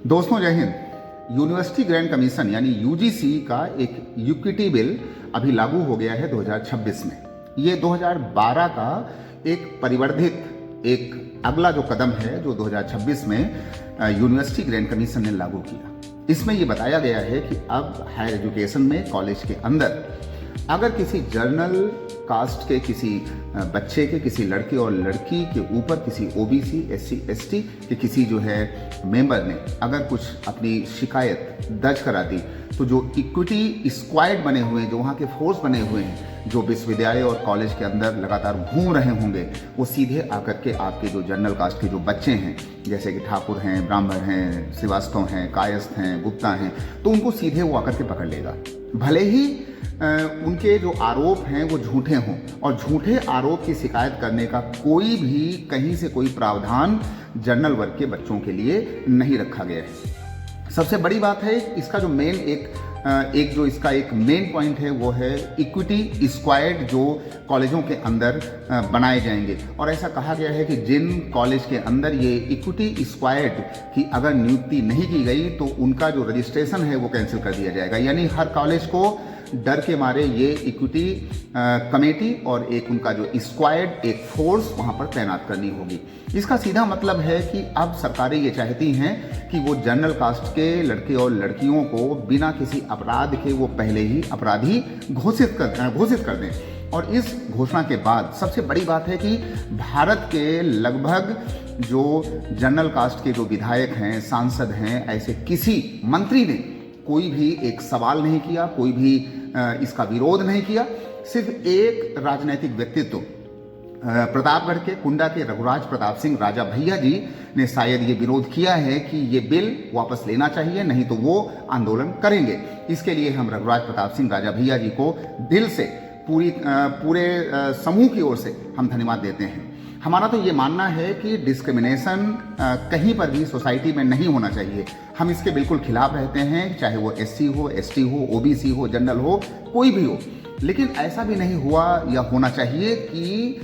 दोस्तों जय Hind. University grant commission यानी यूजीसी का एक इक्विटी बिल अभी लागू हो गया है 2026 में। ये 2012 का एक परिवर्धित एक अगला जो कदम है जो 2026 में यूनिवर्सिटी ग्रांट कमीशन ने लागू किया। इसमें ये बताया गया है कि अब हायर एजुकेशन में कॉलेज के अंदर अगर किसी जर्नल कास्ट के किसी बच्चे के, किसी लड़के और लड़की के ऊपर किसी ओबीसी, एससी, एसटी के किसी जो है मेंबर ने अगर कुछ अपनी शिकायत दर्ज करा दी, तो जो इक्विटी स्क्वाड बने हुए हैं, जो वहाँ के फोर्स बने हुए हैं, जो विश्वविद्यालय और कॉलेज के अंदर लगातार घूम रहे होंगे, वो सीधे आकर के आपके जो जनरल कास्ट के जो बच्चे हैं, जैसे कि ठाकुर हैं, ब्राह्मण हैं, श्रीवास्तव हैं, कायस्थ हैं, गुप्ता हैं, तो उनको सीधे वो आकर के पकड़ लेगा। भले ही उनके जो आरोप हैं वो झूठे हों, और झूठे आरोप की शिकायत करने का कोई भी कहीं से कोई प्रावधान जनरल वर्ग के बच्चों के लिए नहीं रखा गया है। सबसे बड़ी बात है इसका जो मेन एक मेन पॉइंट है वो है इक्विटी स्क्वाड जो कॉलेजों के अंदर बनाए जाएंगे। और ऐसा कहा गया है कि जिन कॉलेज के अंदर ये इक्विटी स्क्वाड की अगर नियुक्ति नहीं की गई तो उनका जो रजिस्ट्रेशन है वो कैंसिल कर दिया जाएगा। यानी हर कॉलेज को डर के मारे ये इक्विटी कमेटी और एक उनका जो स्क्वाड, एक फोर्स वहां पर तैनात करनी होगी। इसका सीधा मतलब है कि अब सरकारें ये चाहती हैं कि वो जनरल कास्ट के लड़के और लड़कियों को बिना किसी अपराध के वो पहले ही अपराधी घोषित कर दें। और इस घोषणा के बाद सबसे बड़ी बात है कि भारत के लगभग जो जनरल कास्ट के जो विधायक हैं, सांसद हैं, ऐसे किसी मंत्री ने कोई भी एक सवाल नहीं किया, कोई भी इसका विरोध नहीं किया। सिर्फ एक राजनीतिक व्यक्तित्व प्रतापगढ़ के कुंडा के रघुराज प्रताप सिंह राजा भैया जी ने शायद ये विरोध किया है कि ये बिल वापस लेना चाहिए, नहीं तो वो आंदोलन करेंगे। इसके लिए हम रघुराज प्रताप सिंह राजा भैया जी को दिल से पूरे समूह की ओर से हम धन्यवाद देते हैं। हमारा तो ये मानना है कि डिस्क्रिमिनेशन कहीं पर भी सोसाइटी में नहीं होना चाहिए। हम इसके बिल्कुल खिलाफ रहते हैं, चाहे वो एससी हो, एसटी हो, ओबीसी हो, जनरल हो, कोई भी हो। लेकिन ऐसा भी नहीं हुआ या होना चाहिए कि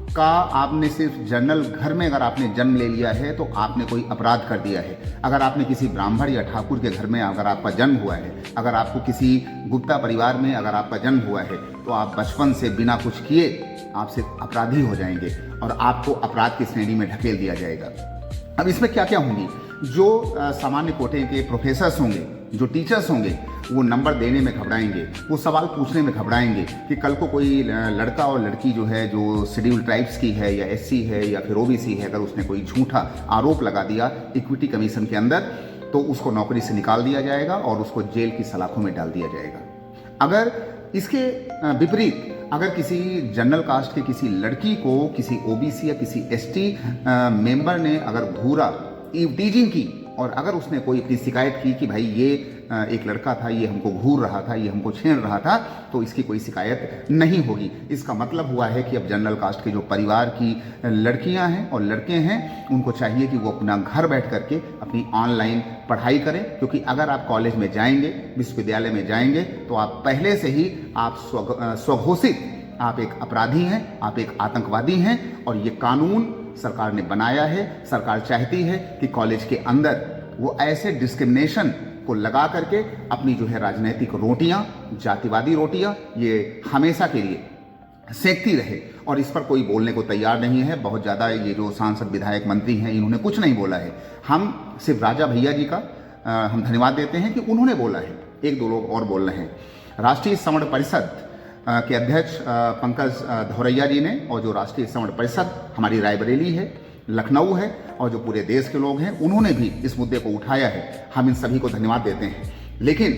आपने सिर्फ जनरल घर में अगर आपने जन्म ले लिया है तो आपने कोई अपराध कर दिया है। अगर आपने किसी ब्राह्मण या ठाकुर के घर में अगर आपका जन्म हुआ है, अगर आपको किसी गुप्ता परिवार में अगर आपका जन्म हुआ है, तो आप बचपन से बिना कुछ किए आप सिर्फ अपराधी हो जाएंगे और आपको अपराध की श्रेणी में ढकेल दिया जाएगा। अब इसमें क्या क्या होंगी? जो सामान्य कोटे के प्रोफेसर्स होंगे, जो टीचर्स होंगे, वो नंबर देने में घबराएंगे, वो सवाल पूछने में घबराएंगे कि कल को कोई लड़का और लड़की जो है, जो शेड्यूल ट्राइब्स की है या एससी है या फिर ओबीसी है, अगर उसने कोई झूठा आरोप लगा दिया इक्विटी कमीशन के अंदर, तो उसको नौकरी से निकाल दिया जाएगा और उसको जेल की सलाखों में डाल दिया जाएगा। अगर इसके विपरीत अगर किसी जनरल कास्ट के किसी लड़की को किसी ओबीसी या किसी एसटी मेंबर ने अगर घूरा, टीजिंग की, और अगर उसने कोई अपनी शिकायत की कि भाई ये एक लड़का था, ये हमको घूर रहा था, ये हमको छेड़ रहा था, तो इसकी कोई शिकायत नहीं होगी। इसका मतलब हुआ है कि अब जनरल कास्ट के जो परिवार की लड़कियां हैं और लड़के हैं, उनको चाहिए कि वो अपना घर बैठ करके अपनी ऑनलाइन पढ़ाई करें। क्योंकि अगर आप कॉलेज में जाएंगे, विश्वविद्यालय में जाएंगे, तो आप पहले से ही आप स्वघोषित आप एक अपराधी हैं, आप एक आतंकवादी हैं। और ये कानून सरकार ने बनाया है। सरकार चाहती है कि कॉलेज के अंदर वो ऐसे डिस्क्रिमिनेशन को लगा करके अपनी जो है राजनीतिक रोटियां, जातिवादी रोटियां, ये हमेशा के लिए सेकती रहे। और इस पर कोई बोलने को तैयार नहीं है। बहुत ज़्यादा ये जो सांसद, विधायक, मंत्री हैं, इन्होंने कुछ नहीं बोला है। हम सिर्फ राजा भैया जी का हम धन्यवाद देते हैं कि उन्होंने बोला है। एक दो लोग और बोल रहे हैं। राष्ट्रीय श्रवण परिषद के अध्यक्ष पंकज धौरैया जी ने, और जो राष्ट्रीय श्रवण परिषद हमारी रायबरेली है, लखनऊ है, और जो पूरे देश के लोग हैं, उन्होंने भी इस मुद्दे को उठाया है। हम इन सभी को धन्यवाद देते हैं। लेकिन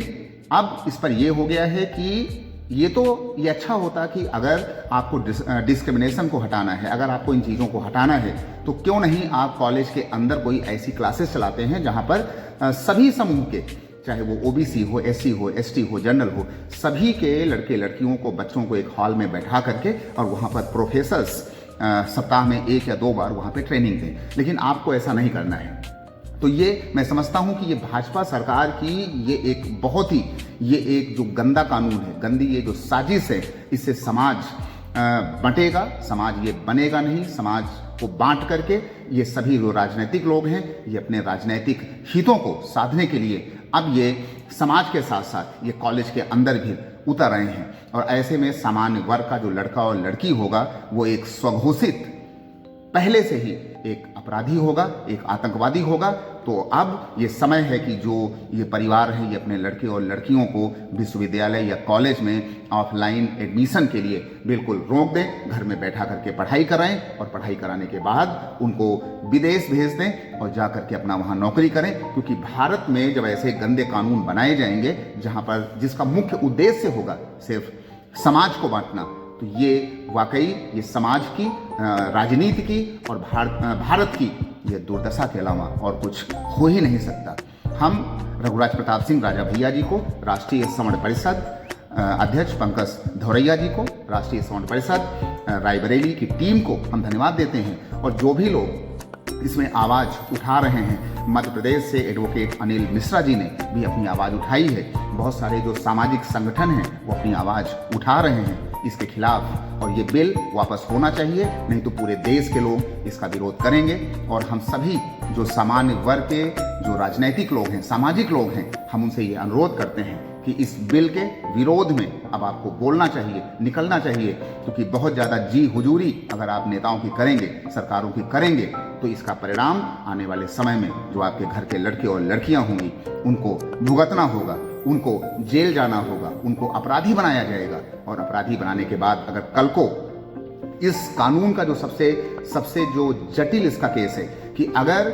अब इस पर यह हो गया है कि ये अच्छा होता कि अगर आपको डिस्क्रिमिनेशन को हटाना है, अगर आपको इन चीज़ों को हटाना है, तो क्यों नहीं आप कॉलेज के अंदर कोई ऐसी क्लासेस चलाते हैं जहां पर सभी समूह के, चाहे वो ओबीसी हो, एससी हो, एसटी हो, जनरल हो, सभी के लड़के लड़कियों को, बच्चों को एक हॉल में बैठा करके और वहाँ पर प्रोफेसर्स सप्ताह में 1 या 2 बार वहाँ पे ट्रेनिंग दें। लेकिन आपको ऐसा नहीं करना है। तो ये मैं समझता हूँ कि ये भाजपा सरकार की ये एक जो गंदा कानून है, गंदी ये जो साजिश है, इससे समाज बंटेगा, समाज ये बनेगा नहीं। समाज को बांट करके ये सभी जो राजनीतिक लोग हैं ये अपने राजनीतिक हितों को साधने के लिए अब ये समाज के साथ साथ ये कॉलेज के अंदर भी उतर रहे हैं। और ऐसे में सामान्य वर्ग का जो लड़का और लड़की होगा वो एक स्वघोषित पहले से ही एक अपराधी होगा, एक आतंकवादी होगा। तो अब ये समय है कि जो ये परिवार हैं ये अपने लड़के और लड़कियों को विश्वविद्यालय या कॉलेज में ऑफलाइन एडमिशन के लिए बिल्कुल रोक दें, घर में बैठा करके पढ़ाई कराएं और पढ़ाई कराने के बाद उनको विदेश भेज दें और जा करके अपना वहाँ नौकरी करें। क्योंकि भारत में जब ऐसे गंदे कानून बनाए जाएंगे जहाँ पर जिसका मुख्य उद्देश्य होगा सिर्फ समाज को बांटना, तो ये वाकई ये समाज की, राजनीति की और भारत की ये दुर्दशा के अलावा और कुछ हो ही नहीं सकता। हम रघुराज प्रताप सिंह राजा भैया जी को, राष्ट्रीय स्वर्ण परिषद अध्यक्ष पंकज धौरैया जी को, राष्ट्रीय स्वर्ण परिषद रायबरेली की टीम को हम धन्यवाद देते हैं। और जो भी लोग इसमें आवाज़ उठा रहे हैं, मध्य प्रदेश से एडवोकेट अनिल मिश्रा जी ने भी अपनी आवाज़ उठाई है, बहुत सारे जो सामाजिक संगठन हैं वो अपनी आवाज़ उठा रहे हैं इसके खिलाफ। और ये बिल वापस होना चाहिए, नहीं तो पूरे देश के लोग इसका विरोध करेंगे। और हम सभी जो सामान्य वर्ग के जो राजनीतिक लोग हैं, सामाजिक लोग हैं, हम उनसे ये अनुरोध करते हैं कि इस बिल के विरोध में अब आपको बोलना चाहिए, निकलना चाहिए। क्योंकि बहुत ज़्यादा जी हुजूरी अगर आप नेताओं की करेंगे, सरकारों की करेंगे, तो इसका परिणाम आने वाले समय में जो आपके घर के लड़के और लड़कियां होंगी उनको भुगतना होगा, उनको जेल जाना होगा, उनको अपराधी बनाया जाएगा। और अपराधी बनाने के बाद अगर कल को इस कानून का जो सबसे जो जटिल इसका केस है कि अगर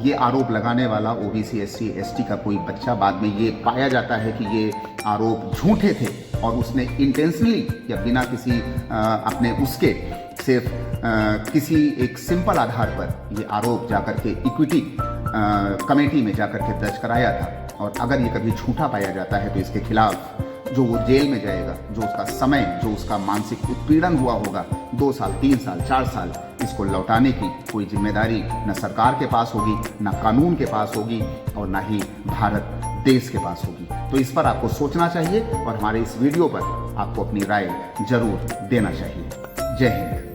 ये आरोप लगाने वाला ओबीसी एससी एसटी का कोई बच्चा बाद में ये पाया जाता है कि ये आरोप झूठे थे और उसने इंटेंशनली या बिना किसी अपने उसके सिर्फ किसी एक सिंपल आधार पर ये आरोप जाकर के इक्विटी कमेटी में जाकर के दर्ज कराया था, और अगर ये कभी झूठा पाया जाता है तो इसके खिलाफ जो वो जेल में जाएगा, जो उसका समय, जो उसका मानसिक उत्पीड़न हुआ होगा 2 साल 3 साल 4 साल, इसको लौटाने की कोई जिम्मेदारी न सरकार के पास होगी, न कानून के पास होगी और न ही भारत देश के पास होगी। तो इस पर आपको सोचना चाहिए और हमारे इस वीडियो पर आपको अपनी राय जरूर देना चाहिए। जय हिंद।